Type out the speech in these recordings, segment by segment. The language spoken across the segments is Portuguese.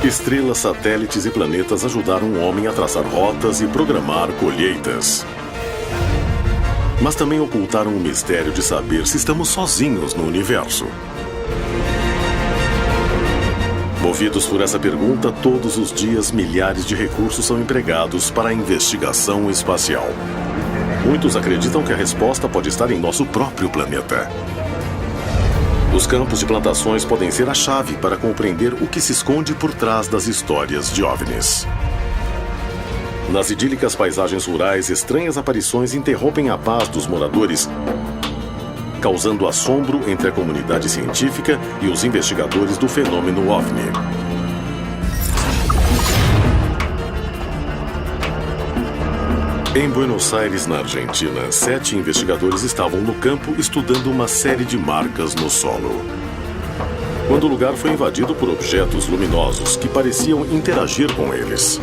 Estrelas, satélites e planetas ajudaram o homem a traçar rotas e programar colheitas. Mas também ocultaram o mistério de saber se estamos sozinhos no universo. Movidos por essa pergunta, todos os dias milhares de recursos são empregados para a investigação espacial. Muitos acreditam que a resposta pode estar em nosso próprio planeta. Os campos de plantações podem ser a chave para compreender o que se esconde por trás das histórias de OVNIs. Nas idílicas paisagens rurais, estranhas aparições interrompem a paz dos moradores, causando assombro entre a comunidade científica e os investigadores do fenômeno OVNI. Em Buenos Aires, na Argentina, 7 investigadores estavam no campo estudando uma série de marcas no solo, quando o lugar foi invadido por objetos luminosos que pareciam interagir com eles.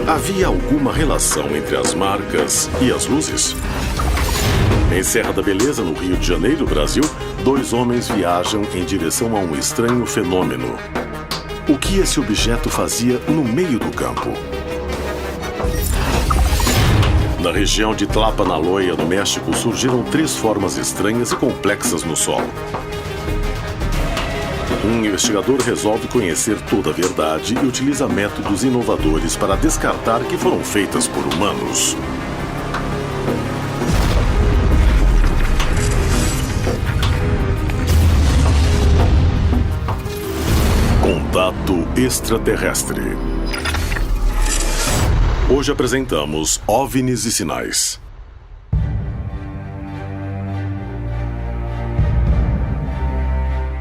Havia alguma relação entre as marcas e as luzes? Em Serra da Beleza, no Rio de Janeiro, Brasil, 2 homens viajam em direção a um estranho fenômeno. O que esse objeto fazia no meio do campo? Na região de Tlapalanoia, no México, surgiram 3 formas estranhas e complexas no solo. Um investigador resolve conhecer toda a verdade e utiliza métodos inovadores para descartar que foram feitas por humanos. Contato extraterrestre. Hoje apresentamos OVNIs e Sinais.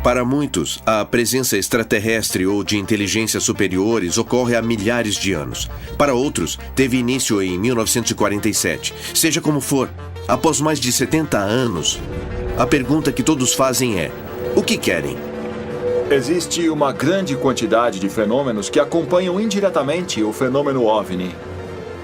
Para muitos, a presença extraterrestre ou de inteligências superiores ocorre há milhares de anos. Para outros, teve início em 1947. Seja como for, após mais de 70 anos, a pergunta que todos fazem é: o que querem? Existe uma grande quantidade de fenômenos que acompanham indiretamente o fenômeno OVNI.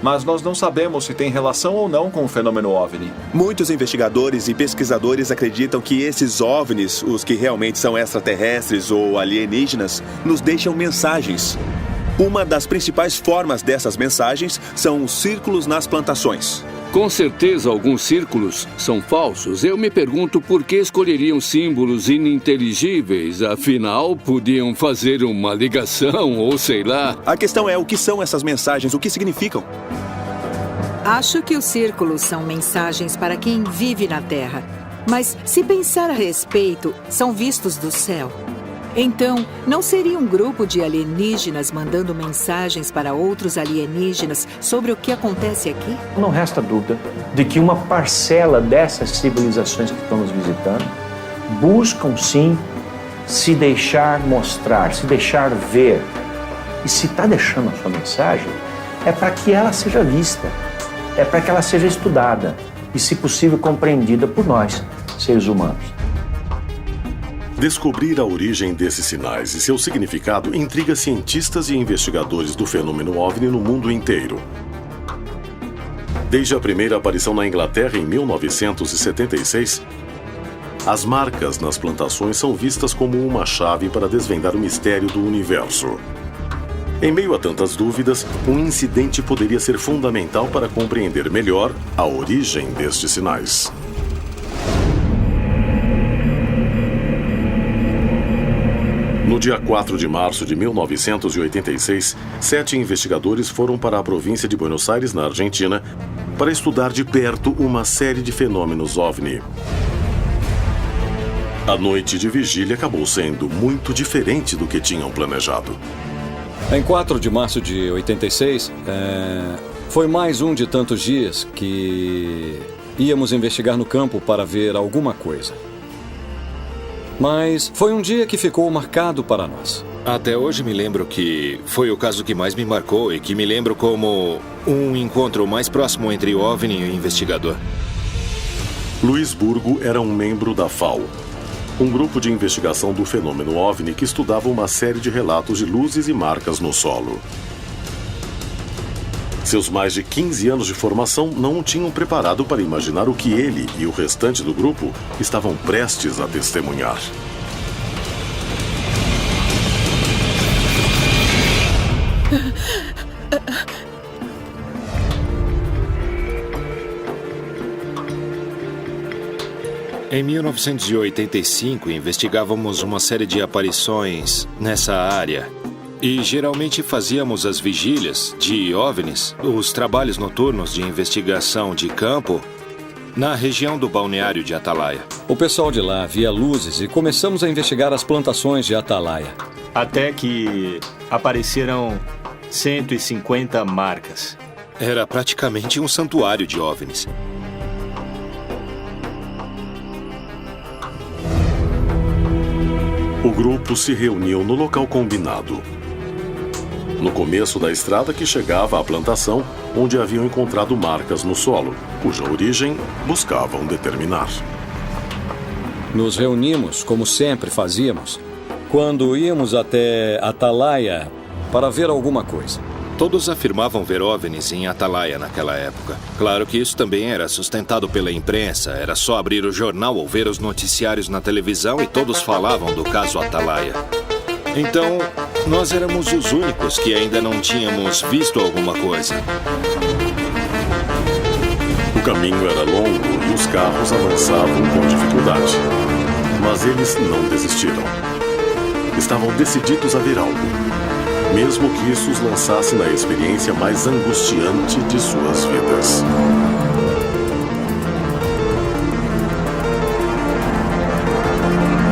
Mas nós não sabemos se tem relação ou não com o fenômeno OVNI. Muitos investigadores e pesquisadores acreditam que esses OVNIs, os que realmente são extraterrestres ou alienígenas, nos deixam mensagens. Uma das principais formas dessas mensagens são os círculos nas plantações. Com certeza, alguns círculos são falsos. Eu me pergunto por que escolheriam símbolos ininteligíveis. Afinal, podiam fazer uma ligação ou sei lá. A questão é o que são essas mensagens, o que significam? Acho que os círculos são mensagens para quem vive na Terra. Mas, se pensar a respeito, são vistos do céu. Então, não seria um grupo de alienígenas mandando mensagens para outros alienígenas sobre o que acontece aqui? Não resta dúvida de que uma parcela dessas civilizações que estão nos visitando buscam, sim, se deixar mostrar, se deixar ver. E se está deixando a sua mensagem, é para que ela seja vista, é para que ela seja estudada e, se possível, compreendida por nós, seres humanos. Descobrir a origem desses sinais e seu significado intriga cientistas e investigadores do fenômeno OVNI no mundo inteiro. Desde a primeira aparição na Inglaterra em 1976, as marcas nas plantações são vistas como uma chave para desvendar o mistério do universo. Em meio a tantas dúvidas, um incidente poderia ser fundamental para compreender melhor a origem destes sinais. No dia 4 de março de 1986, 7 investigadores foram para a província de Buenos Aires, na Argentina, para estudar de perto uma série de fenômenos OVNI. A noite de vigília acabou sendo muito diferente do que tinham planejado. Em 4 de março de 86, foi mais um de tantos dias que íamos investigar no campo para ver alguma coisa. Mas foi um dia que ficou marcado para nós. Até hoje me lembro que foi o caso que mais me marcou e que me lembro como um encontro mais próximo entre o OVNI e o investigador. Luiz Burgo era um membro da FAO, um grupo de investigação do fenômeno OVNI que estudava uma série de relatos de luzes e marcas no solo. Seus mais de 15 anos de formação não o tinham preparado para imaginar o que ele e o restante do grupo estavam prestes a testemunhar. Em 1985, investigávamos uma série de aparições nessa área. E geralmente fazíamos as vigílias de OVNIs, os trabalhos noturnos de investigação de campo, na região do balneário de Atalaia. O pessoal de lá via luzes e começamos a investigar as plantações de Atalaia. Até que apareceram 150 marcas. Era praticamente um santuário de OVNIs. O grupo se reuniu no local combinado. No começo da estrada que chegava à plantação, onde haviam encontrado marcas no solo, cuja origem buscavam determinar. Nos reunimos, como sempre fazíamos, quando íamos até Atalaia para ver alguma coisa. Todos afirmavam ver OVNIs em Atalaia naquela época. Claro que isso também era sustentado pela imprensa. Era só abrir o jornal ou ver os noticiários na televisão e todos falavam do caso Atalaia. Então, nós éramos os únicos que ainda não tínhamos visto alguma coisa. O caminho era longo e os carros avançavam com dificuldade. Mas eles não desistiram. Estavam decididos a ver algo, mesmo que isso os lançasse na experiência mais angustiante de suas vidas.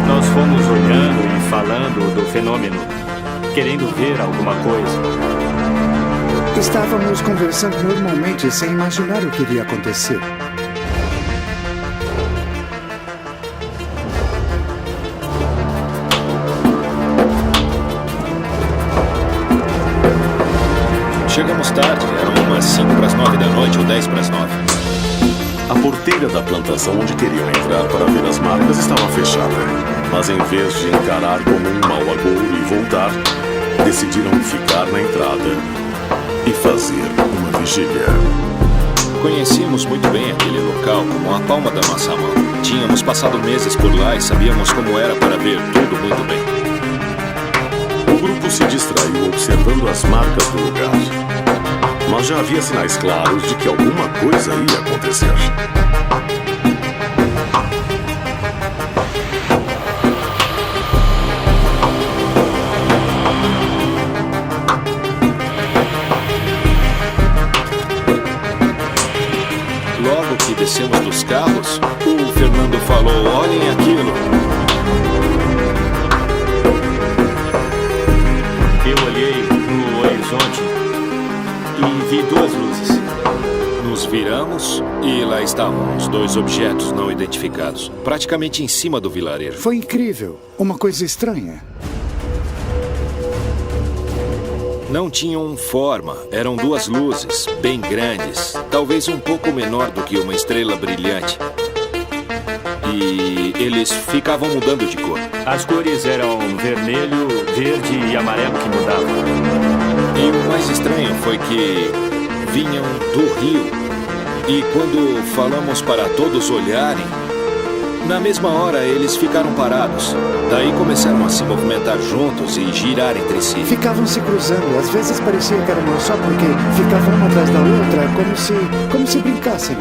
Nós fomos olhando e falando do fenômeno, querendo ver alguma coisa. Estávamos conversando normalmente, sem imaginar o que iria acontecer. Chegamos tarde, eram umas 5 para as 9 da noite ou 10 para as 9. A porteira da plantação onde queriam entrar para ver as marcas estava fechada. Mas em vez de encarar como um mau agouro e voltar, decidiram ficar na entrada e fazer uma vigília. Conhecíamos muito bem aquele local como a palma da nossa mão. Tínhamos passado meses por lá e sabíamos como era para ver tudo muito bem. O grupo se distraiu observando as marcas do lugar. Mas já havia sinais claros de que alguma coisa ia acontecer. Logo que descemos dos carros, o Fernando falou: olhem aquilo. Eu olhei no horizonte e vi duas luzes. Nos viramos e lá estavam os dois objetos não identificados, praticamente em cima do vilarejo. Foi incrível. Uma coisa estranha. Não tinham forma, eram duas luzes, bem grandes, talvez um pouco menor do que uma estrela brilhante. E eles ficavam mudando de cor. As cores eram vermelho, verde e amarelo que mudavam. E o mais estranho foi que vinham do rio. E quando falamos para todos olharem, na mesma hora eles ficaram parados. Daí começaram a se movimentar juntos e girar entre si. Ficavam se cruzando. Às vezes parecia que era uma só porque ficavam uma atrás da outra, como se brincassem.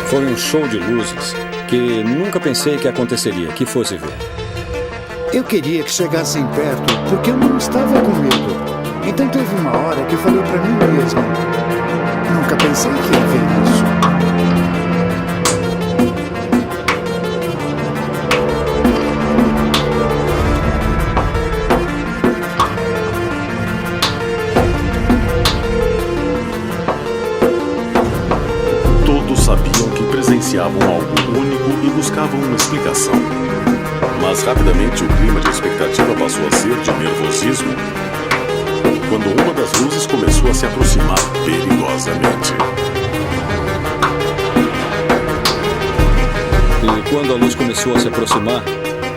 Foi um show de luzes que nunca pensei que aconteceria, que fosse ver. Eu queria que chegassem perto, porque eu não estava com medo. Então teve uma hora que eu falei pra mim mesmo: nunca pensei que ia ver isso. Todos sabiam que presenciavam algo único e buscavam uma explicação. Mas rapidamente o clima de expectativa passou a ser de nervosismo, quando uma das luzes começou a se aproximar perigosamente. E quando a luz começou a se aproximar,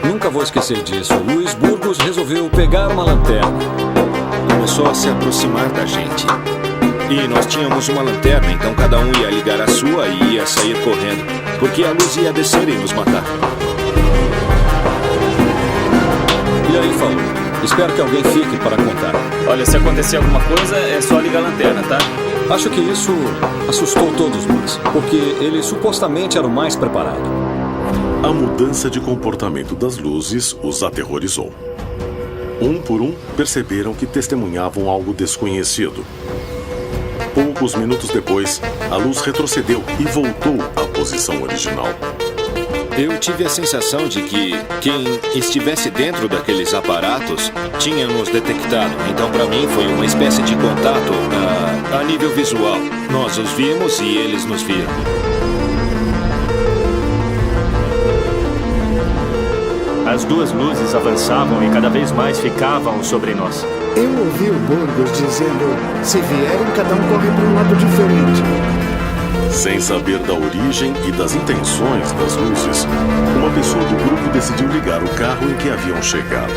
nunca vou esquecer disso, Luiz Burgos resolveu pegar uma lanterna. Começou a se aproximar da gente. E nós tínhamos uma lanterna, então cada um ia ligar a sua e ia sair correndo, porque a luz ia descer e nos matar. E aí falou: espero que alguém fique para contar. Olha, se acontecer alguma coisa, é só ligar a lanterna, tá? Acho que isso assustou todos nós, porque ele supostamente era o mais preparado. A mudança de comportamento das luzes os aterrorizou. Um por um, perceberam que testemunhavam algo desconhecido. Poucos minutos depois, a luz retrocedeu e voltou à posição original. Eu tive a sensação de que quem estivesse dentro daqueles aparatos tinha nos detectado. Então, para mim, foi uma espécie de contato a nível visual. Nós os vimos e eles nos viram. As duas luzes avançavam e cada vez mais ficavam sobre nós. Eu ouvi o Burgos dizendo: se vierem, cada um corre para um lado diferente. Sem saber da origem e das intenções das luzes, uma pessoa do grupo decidiu ligar o carro em que haviam chegado.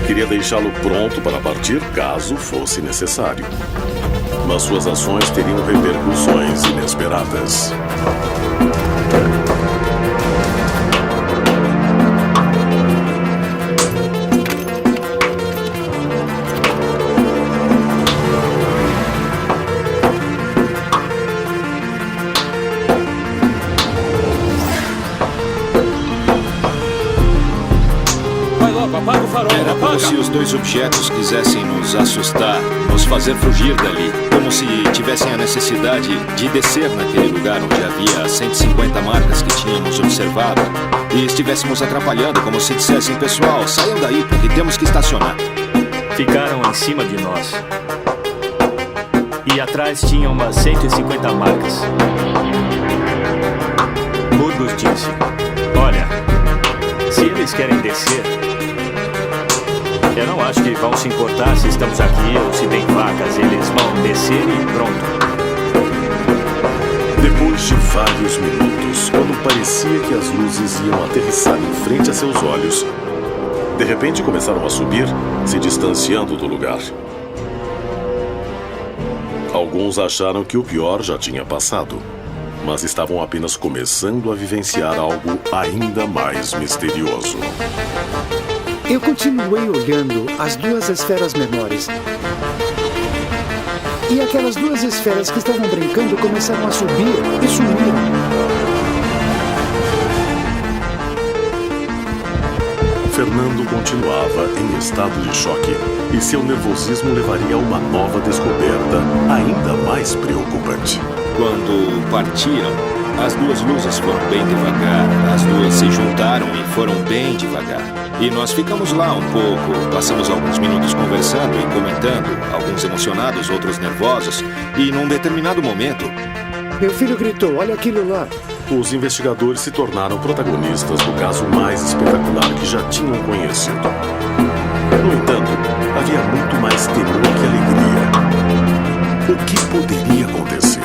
Queria deixá-lo pronto para partir caso fosse necessário. Mas suas ações teriam repercussões inesperadas. Era como se os dois objetos quisessem nos assustar, nos fazer fugir dali. Como se tivessem a necessidade de descer naquele lugar onde havia 150 marcas que tínhamos observado. E estivéssemos atrapalhando, como se dissessem: pessoal, saiam daí porque temos que estacionar. Ficaram em cima de nós. E atrás tinham umas 150 marcas. Burgos disse: olha, se eles querem descer, eu não acho que vão se importar se estamos aqui ou se tem vacas. Eles vão descer e pronto. Depois de vários minutos, quando parecia que as luzes iam aterrissar em frente a seus olhos, de repente começaram a subir, se distanciando do lugar. Alguns acharam que o pior já tinha passado, mas estavam apenas começando a vivenciar algo ainda mais misterioso. Eu continuei olhando as duas esferas menores. E aquelas duas esferas que estavam brincando começaram a subir e sumiram. Fernando continuava em estado de choque e seu nervosismo levaria a uma nova descoberta ainda mais preocupante. Quando partiram, as duas luzes foram bem devagar. As duas se juntaram e foram bem devagar. E nós ficamos lá um pouco, passamos alguns minutos conversando e comentando, alguns emocionados, outros nervosos, e num determinado momento... Meu filho gritou: olha aquilo lá. Os investigadores se tornaram protagonistas do caso mais espetacular que já tinham conhecido. No entanto, havia muito mais temor que alegria. O que poderia acontecer?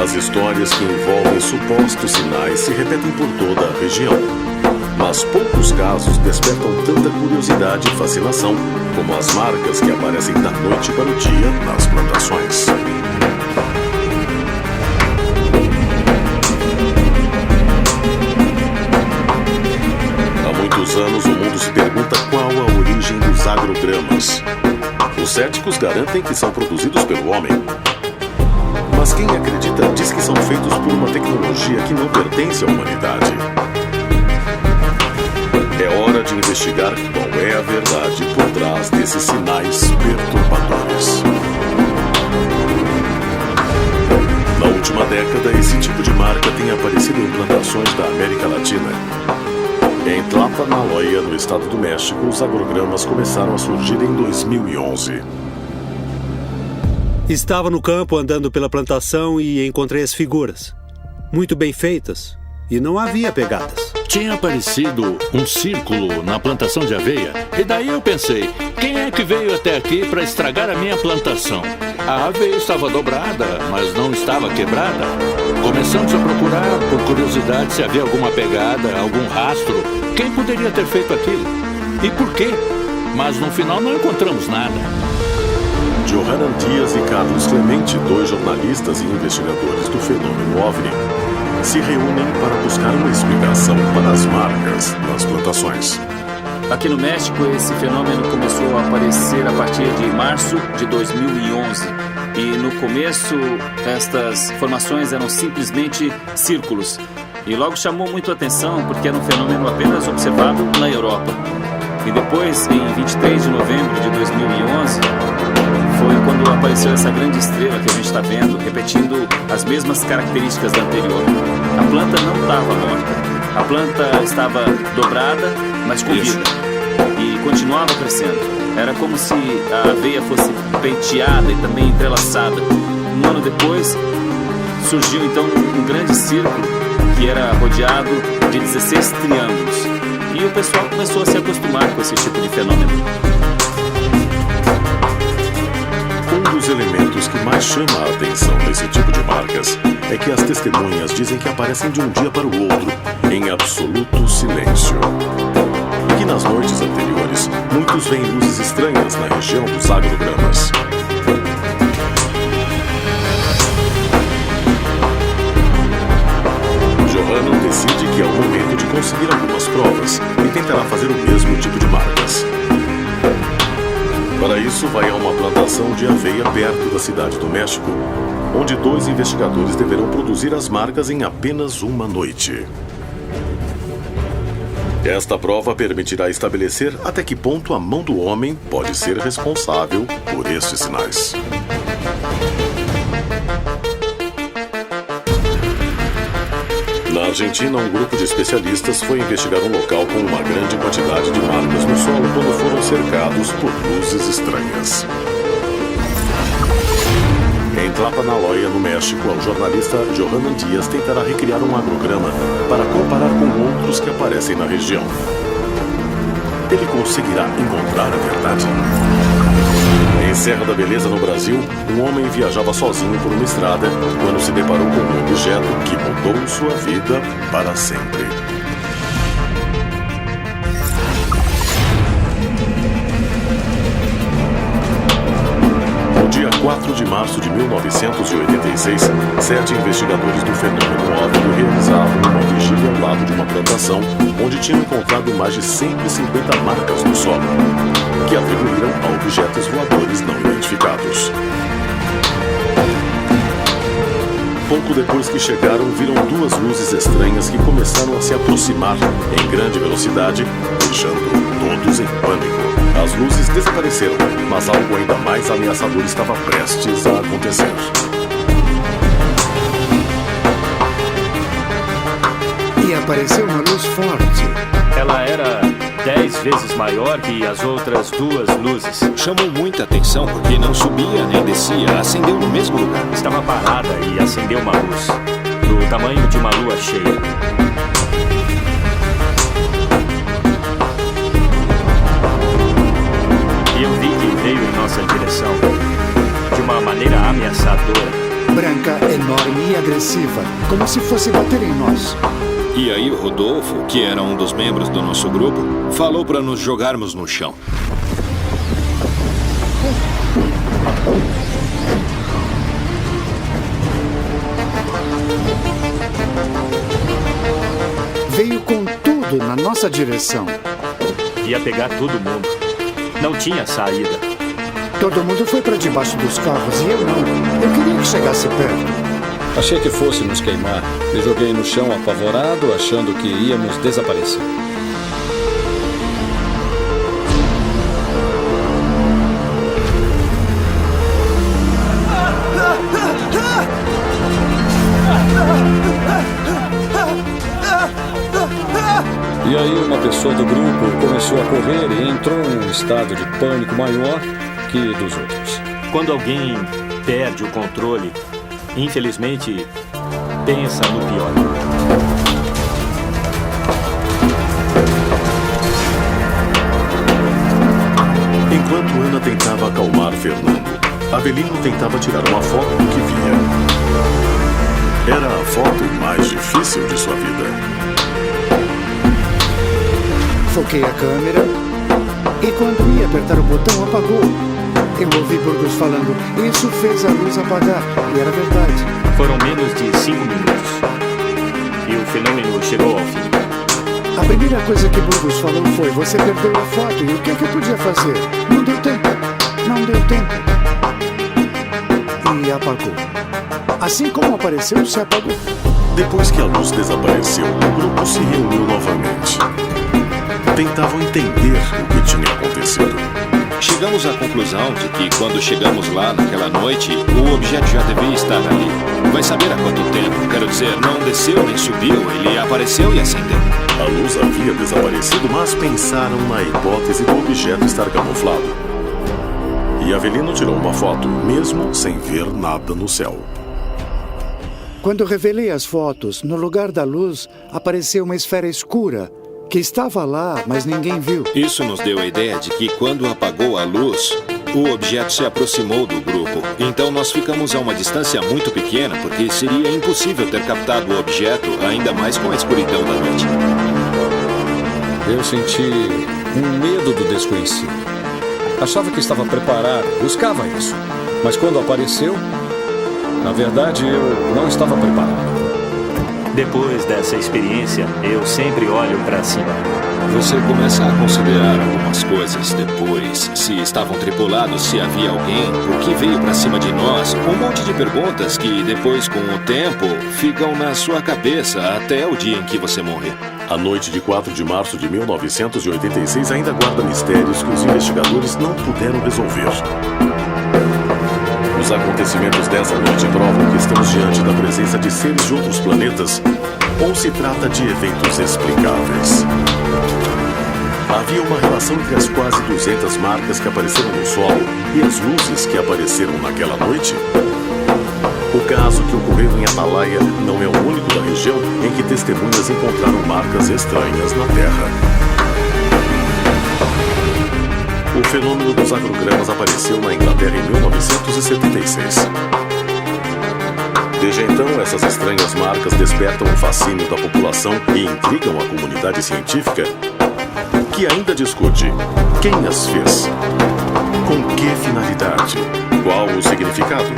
As histórias que envolvem supostos sinais se repetem por toda a região. Mas poucos casos despertam tanta curiosidade e fascinação como as marcas que aparecem da noite para o dia nas plantações. Há muitos anos o mundo se pergunta qual a origem dos agrogramas. Os céticos garantem que são produzidos pelo homem. Mas quem acredita diz que são feitos por uma tecnologia que não pertence à humanidade. É hora de investigar qual é a verdade por trás desses sinais perturbadores. Na última década, esse tipo de marca tem aparecido em plantações da América Latina. Em Tlapanaloya, no estado do México, os agrogramas começaram a surgir em 2011. Estava no campo andando pela plantação e encontrei as figuras. Muito bem feitas. E não havia pegadas. Tinha aparecido um círculo na plantação de aveia. E daí eu pensei, quem é que veio até aqui para estragar a minha plantação? A aveia estava dobrada, mas não estava quebrada. Começamos a procurar, por curiosidade, se havia alguma pegada, algum rastro. Quem poderia ter feito aquilo? E por quê? Mas no final não encontramos nada. Johanan Dias e Carlos Clemente, dois jornalistas e investigadores do fenômeno OVNI, se reúnem para buscar uma explicação para as marcas nas plantações. Aqui no México, esse fenômeno começou a aparecer a partir de março de 2011. E no começo, estas formações eram simplesmente círculos. E logo chamou muito a atenção porque era um fenômeno apenas observado na Europa. E depois, em 23 de novembro de 2011, foi quando apareceu essa grande estrela que a gente está vendo, repetindo as mesmas características da anterior. A planta não estava morta. A planta estava dobrada, mas com vida. E continuava crescendo. Era como se a aveia fosse penteada e também entrelaçada. Um ano depois, surgiu então um grande círculo que era rodeado de 16 triângulos. E o pessoal começou a se acostumar com esse tipo de fenômeno. Um dos elementos que mais chama a atenção nesse tipo de marcas é que as testemunhas dizem que aparecem de um dia para o outro, em absoluto silêncio. E que nas noites anteriores, muitos veem luzes estranhas na região dos agrogramas. Johanna decide que é o momento de conseguir algumas provas e tentará fazer o mesmo tipo de marcas. Para isso, vai a uma plantação de aveia perto da cidade do México, onde 2 investigadores deverão produzir as marcas em apenas uma noite. Esta prova permitirá estabelecer até que ponto a mão do homem pode ser responsável por estes sinais. Na Argentina, um grupo de especialistas foi investigar um local com uma grande quantidade de marcas no solo quando foram cercados por luzes estranhas. Em Tlapaloloya, no México, o jornalista Johanan Dias tentará recriar um agrograma para comparar com outros que aparecem na região. Ele conseguirá encontrar a verdade. Em Serra da Beleza, no Brasil, um homem viajava sozinho por uma estrada quando se deparou com um objeto que mudou sua vida para sempre. No dia 4 de março de 1986, 7 investigadores do fenômeno OVNI realizavam uma vigília ao lado de uma plantação onde tinham encontrado mais de 150 marcas no solo, que atribuíram a objetos voadores não identificados. Pouco depois que chegaram, viram 2 luzes estranhas que começaram a se aproximar em grande velocidade, deixando todos em pânico. As luzes desapareceram, mas algo ainda mais ameaçador estava prestes a acontecer. E apareceu uma luz forte. Ela era 10 vezes maior que as outras 2 luzes. Chamou muita atenção porque não subia nem descia, acendeu no mesmo lugar. Estava parada e acendeu uma luz, do tamanho de uma lua cheia. E eu vi que veio em nossa direção, de uma maneira ameaçadora. Branca, enorme e agressiva, como se fosse bater em nós. E aí o Rodolfo, que era um dos membros do nosso grupo, falou para nos jogarmos no chão. Veio com tudo na nossa direção. Ia pegar todo mundo. Não tinha saída. Todo mundo foi para debaixo dos carros e eu não. Eu queria que chegasse perto. Achei que fosse nos queimar. Me joguei no chão apavorado, achando que íamos desaparecer. E aí uma pessoa do grupo começou a correr e entrou em um estado de pânico maior que dos outros. Quando alguém perde o controle, infelizmente, pensa no pior. Enquanto Ana tentava acalmar Fernando, Avelino tentava tirar uma foto do que via. Era a foto mais difícil de sua vida. Foquei a câmera e quando ia apertar o botão, apagou. Eu ouvi Burgos falando, isso fez a luz apagar. E era verdade. Foram menos de 5 minutos. E o fenômeno chegou ao fim. A A primeira coisa que Burgos falou foi: você perdeu a foto, e o que eu podia fazer? Não deu tempo. Não deu tempo. E apagou. Assim como apareceu, se apagou. Depois que a luz desapareceu, o grupo se reuniu novamente. Tentavam entender o que tinha acontecido. Chegamos à conclusão de que quando chegamos lá naquela noite, o objeto já devia estar ali. Vai saber há quanto tempo. Quero dizer, não desceu nem subiu, ele apareceu e acendeu. A luz havia desaparecido, mas pensaram na hipótese do objeto estar camuflado. E Avelino tirou uma foto, mesmo sem ver nada no céu. Quando revelei as fotos, no lugar da luz, apareceu uma esfera escura, que estava lá, mas ninguém viu. Isso nos deu a ideia de que quando apagou a luz, o objeto se aproximou do grupo. Então nós ficamos a uma distância muito pequena, porque seria impossível ter captado o objeto, ainda mais com a escuridão da noite. Eu senti um medo do desconhecido. Achava que estava preparado, buscava isso. Mas quando apareceu, na verdade, eu não estava preparado. Depois dessa experiência, eu sempre olho para cima. Você começa a considerar algumas coisas depois. Se estavam tripulados, se havia alguém, o que veio para cima de nós. Um monte de perguntas que depois, com o tempo, ficam na sua cabeça até o dia em que você morrer. A noite de 4 de março de 1986 ainda guarda mistérios que os investigadores não puderam resolver. Os acontecimentos dessa noite provam que estamos diante da presença de seres de outros planetas ou se trata de eventos explicáveis. Havia uma relação entre as quase 200 marcas que apareceram no solo e as luzes que apareceram naquela noite? O caso que ocorreu em Atalaia não é o único da região em que testemunhas encontraram marcas estranhas na Terra. O fenômeno dos agrogramas apareceu na Inglaterra em 1976. Desde então, essas estranhas marcas despertam o fascínio da população e intrigam a comunidade científica, que ainda discute quem as fez, com que finalidade, qual o significado.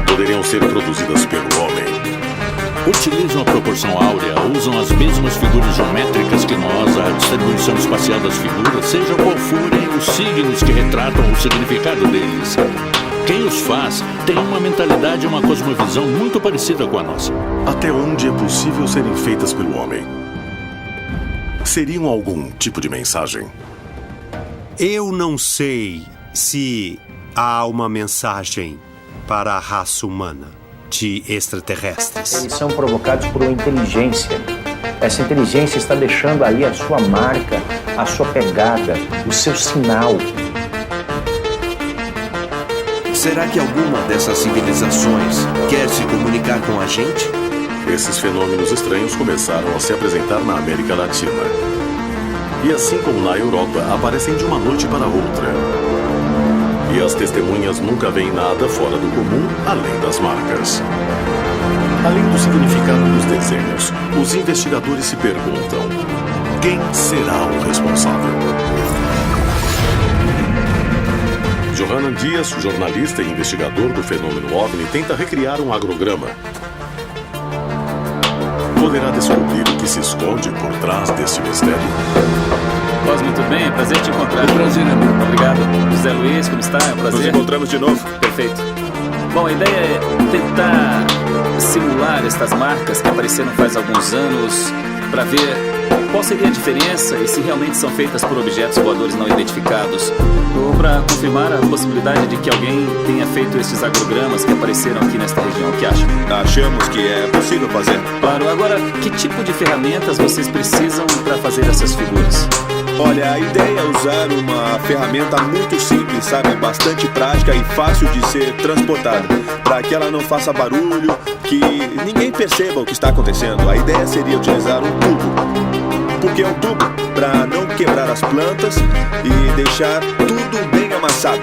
Poderiam ser produzidas pelo homem. Utilizam a proporção áurea, usam as mesmas figuras geométricas que nós, a distribuição espacial das figuras, seja qual forem os signos que retratam o significado deles. Quem os faz tem uma mentalidade e uma cosmovisão muito parecida com a nossa. Até onde é possível serem feitas pelo homem? Seriam algum tipo de mensagem? Eu não sei se há uma mensagem para a raça humana de extraterrestres. Eles são provocados por uma inteligência. Essa inteligência está deixando ali a sua marca, a sua pegada, o seu sinal. Será que alguma dessas civilizações quer se comunicar com a gente? Esses fenômenos estranhos começaram a se apresentar na América Latina. E assim como na Europa, aparecem de uma noite para outra. E as testemunhas nunca veem nada fora do comum, além das marcas. Além do significado dos desenhos, os investigadores se perguntam: quem será o responsável? Johanan Dias, jornalista e investigador do fenômeno OVNI, tenta recriar um agrograma. Poderá descobrir o que se esconde por trás deste mistério? Cosme, tudo bem? É prazer te encontrar. O prazer é meu. Obrigado. José Luiz, como está? É um prazer. Nos encontramos de novo. Perfeito. Bom, a ideia é tentar simular estas marcas que apareceram faz alguns anos para ver qual seria a diferença e se realmente são feitas por objetos voadores não identificados, ou para confirmar a possibilidade de que alguém tenha feito esses agrogramas que apareceram aqui nesta região. O que acham? Achamos que é possível fazer. Claro. Agora, que tipo de ferramentas vocês precisam para fazer essas figuras? Olha, a ideia é usar uma ferramenta muito simples, sabe? Bastante prática e fácil de ser transportada, para que ela não faça barulho, que ninguém perceba o que está acontecendo. A ideia seria utilizar um tubo. Por que um tubo? Para não quebrar as plantas e deixar tudo bem amassado.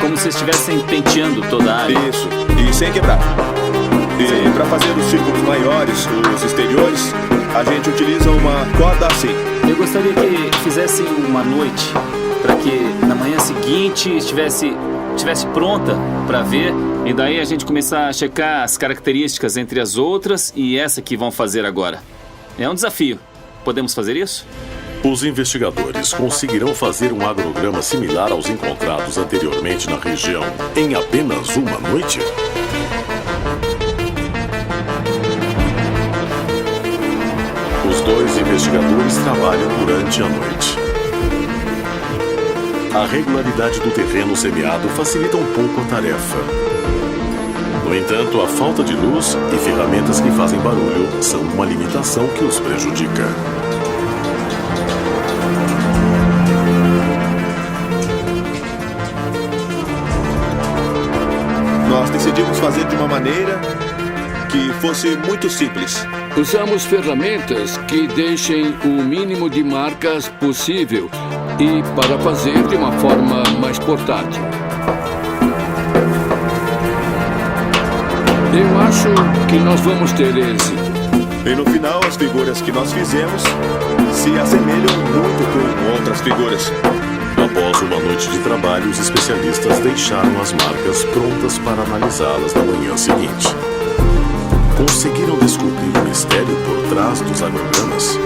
Como se estivessem penteando toda a área. Isso, e sem quebrar. E para fazer os círculos maiores, os exteriores, a gente utiliza uma corda assim. Eu gostaria que fizessem uma noite, para que na manhã seguinte estivesse pronta para ver, e daí a gente começar a checar as características entre as outras e essa que vão fazer agora. É um desafio. Podemos fazer isso? Os investigadores conseguirão fazer um agrograma similar aos encontrados anteriormente na região em apenas uma noite? Os dois investigadores trabalham durante a noite. A regularidade do terreno semeado facilita um pouco a tarefa. No entanto, a falta de luz e ferramentas que fazem barulho são uma limitação que os prejudica. Nós decidimos fazer de uma maneira que fosse muito simples. Usamos ferramentas que deixem o mínimo de marcas possível e para fazer de uma forma mais portátil. Eu acho que nós vamos ter êxito. E no final, as figuras que nós fizemos se assemelham muito com outras figuras. Após uma noite de trabalho, os especialistas deixaram as marcas prontas para analisá-las na manhã seguinte. Conseguiram descobrir o mistério por trás dos agrogramas?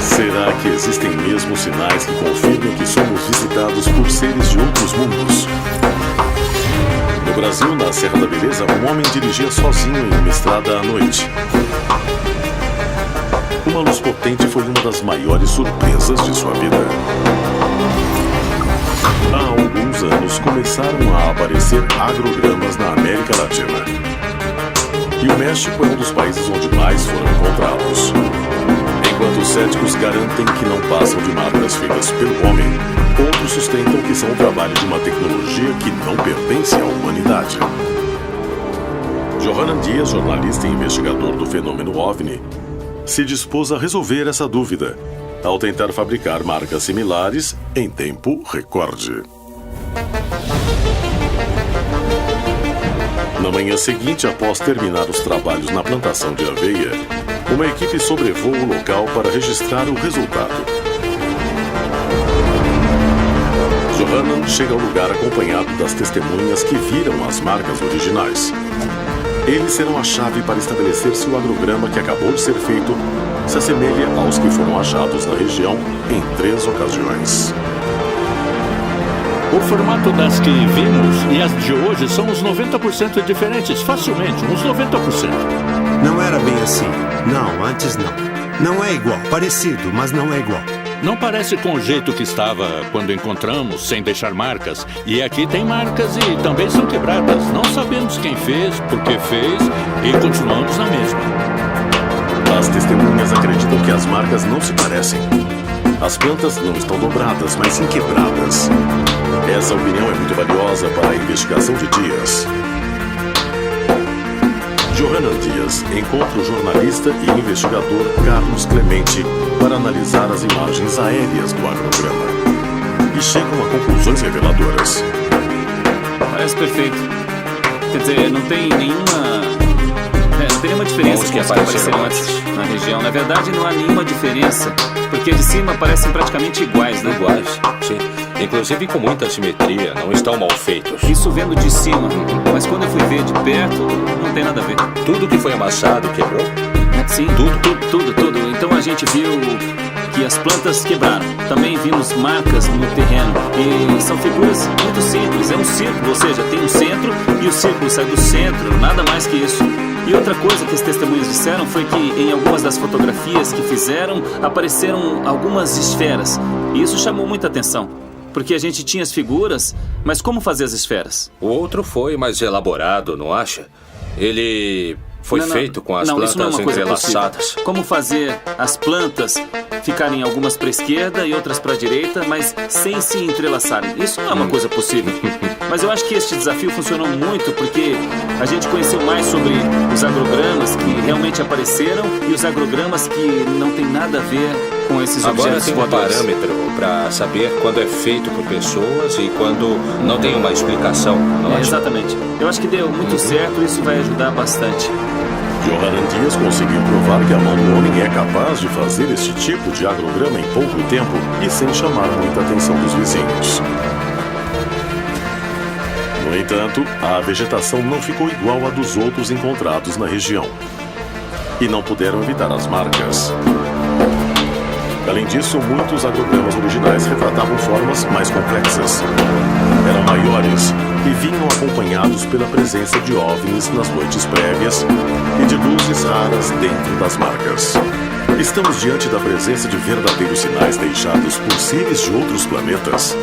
Será que existem mesmo sinais que confirmam que somos visitados por seres de outros mundos? No Brasil, na Serra da Beleza, um homem dirigia sozinho em uma estrada à noite. Uma luz potente foi uma das maiores surpresas de sua vida. Há alguns anos começaram a aparecer agrogramas na América Latina. E o México é um dos países onde mais foram encontrados. Enquanto os céticos garantem que não passam de marcas feitas pelo homem, outros sustentam que são o trabalho de uma tecnologia que não pertence à humanidade. Johanan Dias, jornalista e investigador do fenômeno OVNI, se dispôs a resolver essa dúvida, ao tentar fabricar marcas similares em tempo recorde. Na manhã seguinte, após terminar os trabalhos na plantação de aveia, uma equipe sobrevoa o local para registrar o resultado. Johanan chega ao lugar acompanhado das testemunhas que viram as marcas originais. Eles serão a chave para estabelecer se o agrograma que acabou de ser feito se assemelha aos que foram achados na região em 3 ocasiões. O formato das que vimos e as de hoje são uns 90% diferentes, facilmente, uns 90%. Não era bem assim. Não, antes não. Não é igual, parecido, mas não é igual. Não parece com o jeito que estava quando encontramos, sem deixar marcas. E aqui tem marcas e também são quebradas. Não sabemos quem fez, por que fez e continuamos na mesma. As testemunhas acreditam que as marcas não se parecem. As plantas não estão dobradas, mas sim quebradas. Essa opinião é muito valiosa para a investigação de Dias. Johanan Dias encontra o jornalista e investigador Carlos Clemente para analisar as imagens aéreas do agrograma. E chegam a conclusões reveladoras. Parece perfeito. Quer dizer, não tem nenhuma diferença com os que apareceram antes na região. Na verdade, não há nenhuma diferença, porque de cima parecem praticamente iguais, né? Iguais, sim. Inclusive com muita simetria, não estão mal feitos. Isso vendo de cima, mas quando eu fui ver de perto, não tem nada a ver. Tudo que foi amassado quebrou? Sim, tudo. Então a gente viu que as plantas quebraram. Também vimos marcas no terreno. E são figuras muito simples. É um círculo, ou seja, tem um centro e o círculo sai do centro, nada mais que isso. E outra coisa que as testemunhas disseram foi que em algumas das fotografias que fizeram apareceram algumas esferas. E isso chamou muita atenção. Porque a gente tinha as figuras, mas como fazer as esferas? O outro foi mais elaborado, não acha? Ele foi feito com as plantas entrelaçadas. Como fazer as plantas ficarem algumas para a esquerda e outras para a direita, mas sem se entrelaçarem? Isso não é uma coisa possível. Mas eu acho que este desafio funcionou muito porque a gente conheceu mais sobre os agrogramas que realmente apareceram e os agrogramas que não tem nada a ver com esses objetos. Agora tem um parâmetro para saber quando é feito por pessoas e quando não tem uma explicação, não é? Exatamente. Eu acho que deu muito certo e isso vai ajudar bastante. Johanan Dias conseguiu provar que a mão do homem é capaz de fazer este tipo de agrograma em pouco tempo e sem chamar muita atenção dos vizinhos. No entanto, a vegetação não ficou igual à dos outros encontrados na região. e não puderam evitar as marcas. Além disso, muitos agrogramas originais retratavam formas mais complexas. Eram maiores e vinham acompanhados pela presença de OVNIs nas noites prévias e de luzes raras dentro das marcas. Estamos diante da presença de verdadeiros sinais deixados por seres de outros planetas?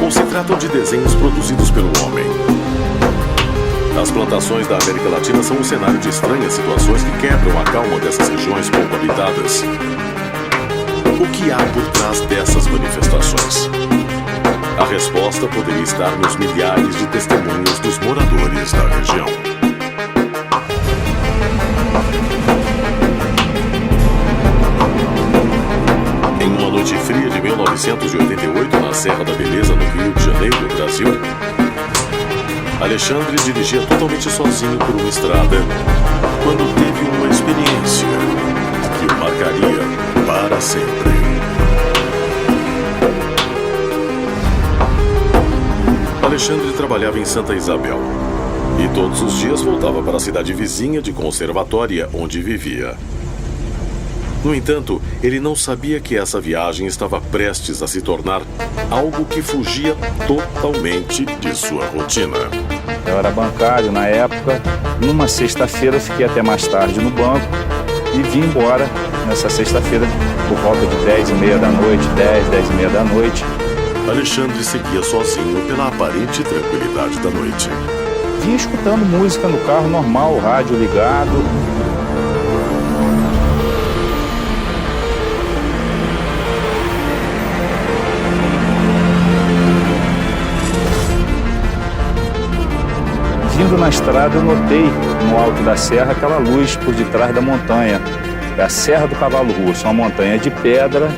Ou se tratam de desenhos produzidos pelo homem? As plantações da América Latina são um cenário de estranhas situações que quebram a calma dessas regiões pouco habitadas. O que há por trás dessas manifestações? A resposta poderia estar nos milhares de testemunhos dos moradores da região. Em uma noite fria de 1988, na Serra da Beleza, no Rio de Janeiro, Brasil, Alexandre dirigia totalmente sozinho por uma estrada quando teve uma experiência que o marcaria para sempre. Alexandre trabalhava em Santa Isabel e todos os dias voltava para a cidade vizinha de Conservatória, onde vivia. No entanto, ele não sabia que essa viagem estava prestes a se tornar algo que fugia totalmente de sua rotina. Eu era bancário na época. Numa sexta-feira eu fiquei até mais tarde no banco e vim embora nessa sexta-feira por volta de 10h30 da noite, 10h30 da noite. Alexandre seguia sozinho pela aparente tranquilidade da noite. Vinha escutando música no carro normal, o rádio ligado. Vindo na estrada, eu notei no alto da serra aquela luz por detrás da montanha. É a Serra do Cavalo Russo, uma montanha de pedra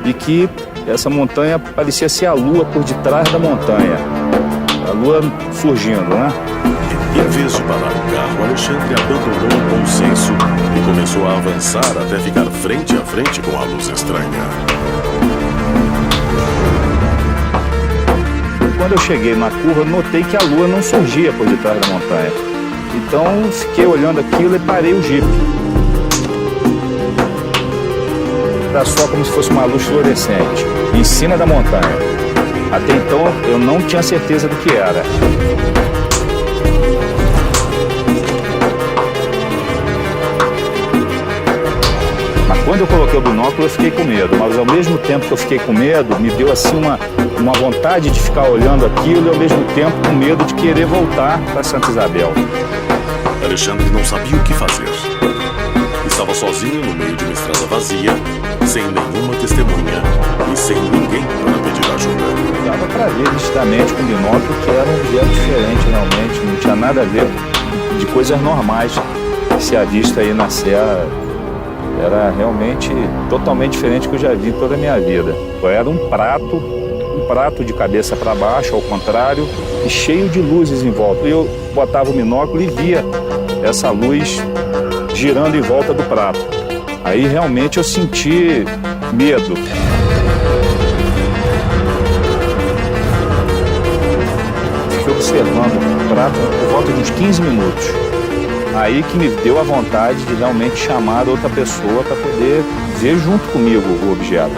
e que essa montanha parecia ser a lua por detrás da montanha. A lua surgindo, né? Em vez de parar o carro, Alexandre abandonou o bom senso e começou a avançar até ficar frente a frente com a luz estranha. Quando eu cheguei na curva, notei que a lua não surgia por detrás da montanha. Então, fiquei olhando aquilo e parei o jipe. Era só como se fosse uma luz fluorescente, em cima da montanha. Até então, eu não tinha certeza do que era. Mas quando eu coloquei o binóculo, eu fiquei com medo. Mas ao mesmo tempo que eu fiquei com medo, me deu assim uma vontade de ficar olhando aquilo e ao mesmo tempo com medo de querer voltar para Santa Isabel. Alexandre não sabia o que fazer. Estava sozinho no meio de uma estrada vazia, sem nenhuma testemunha e sem ninguém para pedir ajuda. Dava para ver nitidamente com o binóculo que era um objeto diferente realmente, não tinha nada a ver de coisas normais que se avista aí na serra. Era realmente totalmente diferente do que eu já vi em toda a minha vida. Era um prato de cabeça para baixo, ao contrário, e cheio de luzes em volta. Eu botava o binóculo e via essa luz girando em volta do prato. Aí realmente eu senti medo. Fiquei observando o prato por volta de uns 15 minutos. Aí que me deu a vontade de realmente chamar outra pessoa para poder ver junto comigo o objeto.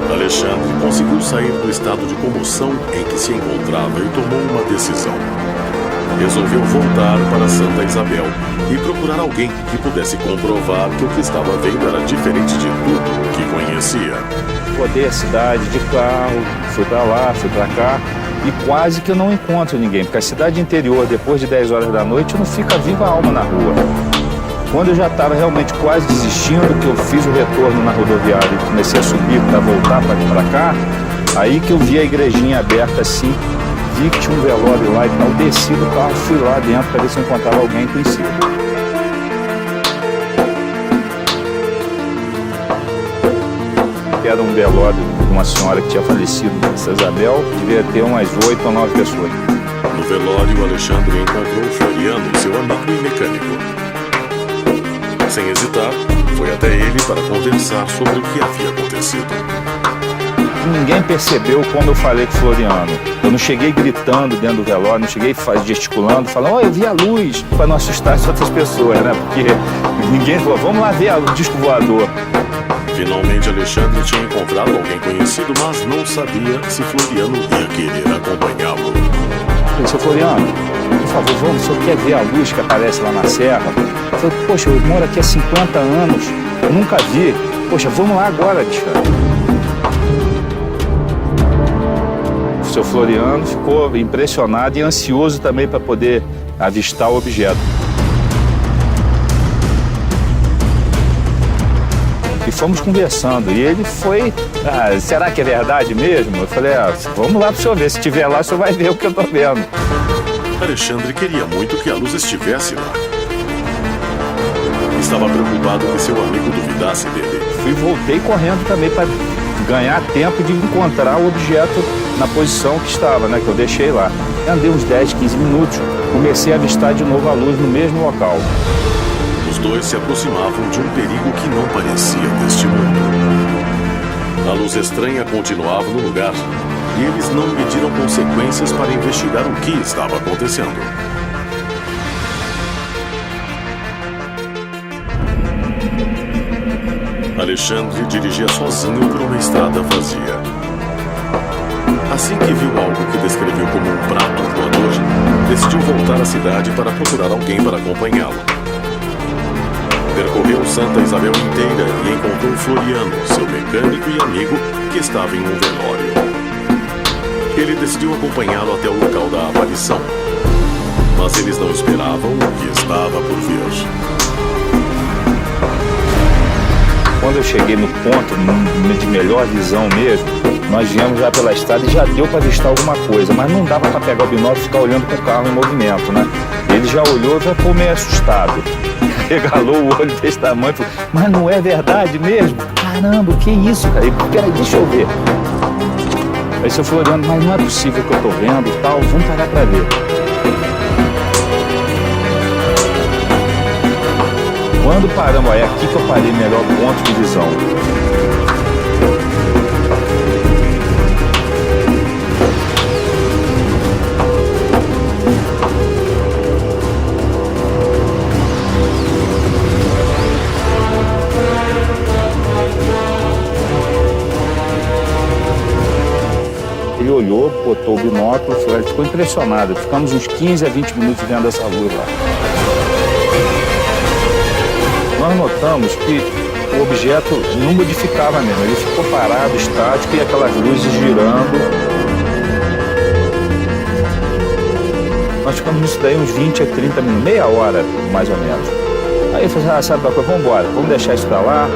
Alexandre conseguiu sair do estado de comoção em que se encontrava e tomou uma decisão. Resolveu voltar para Santa Isabel e procurar alguém que pudesse comprovar que o que estava vendo era diferente de tudo que conhecia. Rodei a cidade de carro, fui para lá, fui para cá e quase que eu não encontro ninguém, porque a cidade interior, depois de 10 horas da noite, não fica viva a alma na rua. Quando eu já estava realmente quase desistindo, que eu fiz o retorno na rodoviária e comecei a subir para voltar para cá, aí que eu vi a igrejinha aberta assim, vi que tinha um velório lá e tal, desci do carro, fui lá dentro para ver se eu encontrava alguém conhecido. Era um velório de uma senhora que tinha falecido em Santa Isabel, devia ter umas 8 ou 9 pessoas. No velório, Alexandre encontrou Floriano, seu amigo e mecânico. Sem hesitar, foi até ele para conversar sobre o que havia acontecido. ninguém percebeu como eu falei com o Floriano. Eu não cheguei gritando dentro do velório, não cheguei gesticulando, falando, eu vi a luz, para não assustar as outras pessoas, né? Porque ninguém falou, vamos lá ver o disco voador. Finalmente, Alexandre tinha encontrado alguém conhecido, mas não sabia se Floriano ia querer acompanhá-lo. Seu Floriano, por favor, vamos, o senhor quer ver a luz que aparece lá na serra? Eu falei, poxa, eu moro aqui há 50 anos, eu nunca vi. Poxa, vamos lá agora, Alexandre. O seu Floriano ficou impressionado e ansioso também para poder avistar o objeto. E fomos conversando, e ele foi, será que é verdade mesmo? Eu falei, vamos lá para o senhor ver, se estiver lá, o senhor vai ver o que eu estou vendo. Alexandre queria muito que a luz estivesse lá. Estava preocupado que seu amigo duvidasse dele. Fui e voltei correndo também para ganhar tempo de encontrar o objeto na posição que estava, né, que eu deixei lá. Andei uns 10, 15 minutos, comecei a avistar de novo a luz no mesmo local. Os dois se aproximavam de um perigo que não parecia deste mundo. A luz estranha continuava no lugar e eles não mediram consequências para investigar o que estava acontecendo. Alexandre dirigia sozinho por uma estrada vazia. Assim que viu algo que descreveu como um prato voador, decidiu voltar à cidade para procurar alguém para acompanhá-lo. Percorreu Santa Isabel inteira e encontrou Floriano, seu mecânico e amigo, que estava em um velório. Ele decidiu acompanhá-lo até o local da aparição, mas eles não esperavam o que estava por vir. Quando eu cheguei no ponto de melhor visão mesmo, nós viemos já pela estrada e já deu para avistar alguma coisa, mas não dava para pegar o binóculo e ficar olhando com o carro em movimento, né? Ele já olhou e já ficou meio assustado. Regalou o olho desse tamanho e falou, mas não é verdade mesmo? Caramba, o que é isso, cara? Peraí, deixa eu ver. Aí seu Floriano, mas não é possível que eu tô vendo e tal, vamos parar para ver. Quando paramos, é aqui que eu parei melhor ponto de visão. Ele olhou, botou o binóculo, ficou impressionado. Ficamos uns 15 a 20 minutos vendo essa luz lá. Nós notamos que o objeto não modificava mesmo, ele ficou parado, estático, e aquelas luzes girando. Nós ficamos nisso daí uns 20 a 30 minutos, meia hora mais ou menos. Aí eu falei, sabe uma coisa, vamos embora, vamos deixar isso pra lá.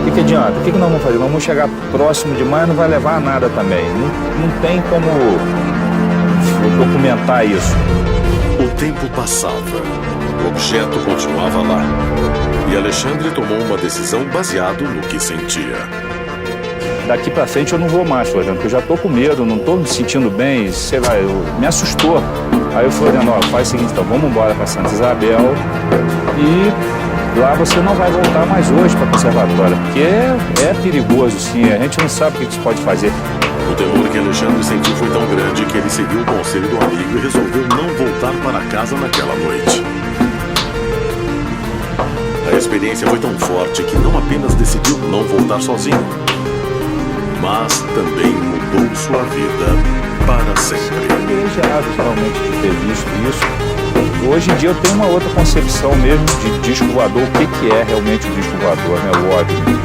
O que adianta? O que nós vamos fazer? Nós vamos chegar próximo demais, não vai levar a nada também. Não tem como documentar isso. O tempo passava, o objeto continuava lá. E Alexandre tomou uma decisão baseado no que sentia. Daqui pra frente eu não vou mais, Floriano, porque eu já tô com medo, não tô me sentindo bem, sei lá, me assustou. Aí eu falei, faz o seguinte, então vamos embora pra Santa Isabel e lá você não vai voltar mais hoje pra conservatória, porque é perigoso, sim, a gente não sabe o que você pode fazer. O temor que Alexandre sentiu foi tão grande que ele seguiu o conselho do amigo e resolveu não voltar para casa naquela noite. A experiência foi tão forte que não apenas decidiu não voltar sozinho, mas também mudou sua vida para sempre. Privilegiado realmente de ter visto isso. Hoje em dia eu tenho uma outra concepção mesmo de disco voador, o que é realmente o disco voador, né? O óbvio.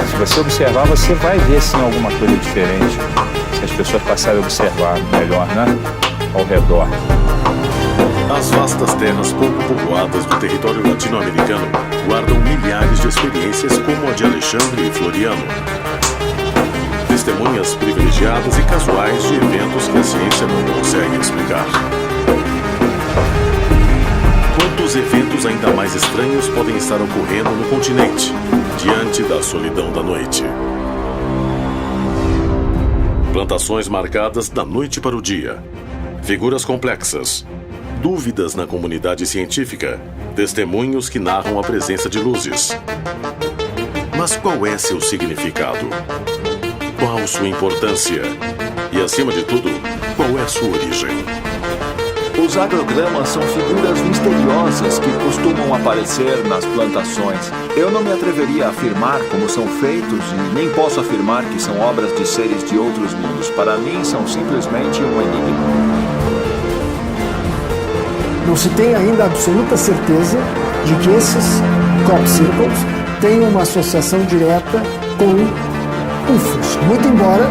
Se você observar, você vai ver sim alguma coisa diferente. Se as pessoas passarem a observar melhor, né? Ao redor. As vastas terras pouco povoadas do território latino-americano guardam milhares de experiências como a de Alexandre e Floriano. Testemunhas privilegiadas e casuais de eventos que a ciência não consegue explicar. Quantos eventos ainda mais estranhos podem estar ocorrendo no continente, diante da solidão da noite? Plantações marcadas da noite para o dia. Figuras complexas. Dúvidas na comunidade científica, testemunhos que narram a presença de luzes. Mas qual é seu significado? Qual sua importância? E, acima de tudo, qual é sua origem? Os agrogramas são figuras misteriosas que costumam aparecer nas plantações. Eu não me atreveria a afirmar como são feitos e nem posso afirmar que são obras de seres de outros mundos. Para mim, são simplesmente um enigma. Não se tem ainda absoluta certeza de que esses crop circles têm uma associação direta com UFOs. Muito embora,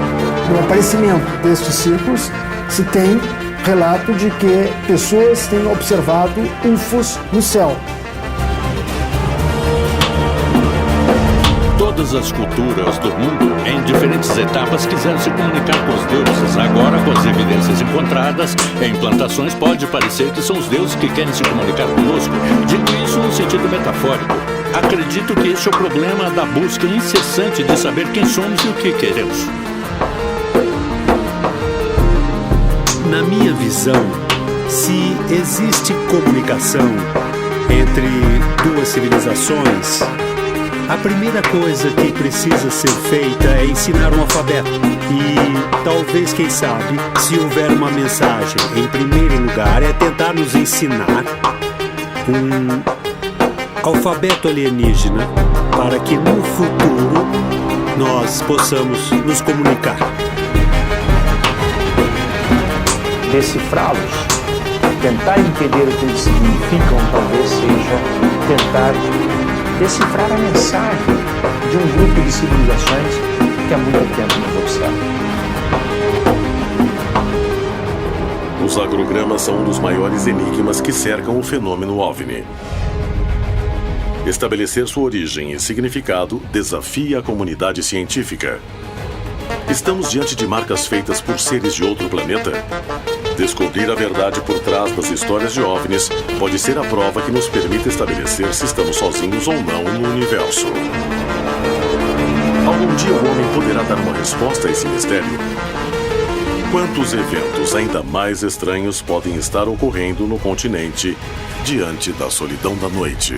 no aparecimento destes círculos, se tem relato de que pessoas têm observado UFOs no céu. Todas as culturas do mundo, em diferentes etapas, quiseram se comunicar com os deuses. Agora, com as evidências encontradas em plantações, pode parecer que são os deuses que querem se comunicar conosco. Digo isso no sentido metafórico. Acredito que esse é o problema da busca incessante de saber quem somos e o que queremos. Na minha visão, se existe comunicação entre duas civilizações, a primeira coisa que precisa ser feita é ensinar um alfabeto. E talvez, quem sabe, se houver uma mensagem, em primeiro lugar, é tentar nos ensinar um alfabeto alienígena para que no futuro nós possamos nos comunicar. Decifrá-los, tentar entender o que eles significam, talvez seja tentar decifrar a mensagem de um grupo de civilizações que há muito tempo nos observa. Os agrogramas são um dos maiores enigmas que cercam o fenômeno OVNI. Estabelecer sua origem e significado desafia a comunidade científica. Estamos diante de marcas feitas por seres de outro planeta? Descobrir a verdade por trás das histórias de OVNIs pode ser a prova que nos permite estabelecer se estamos sozinhos ou não no universo. Algum dia o homem poderá dar uma resposta a esse mistério? Quantos eventos ainda mais estranhos podem estar ocorrendo no continente diante da solidão da noite?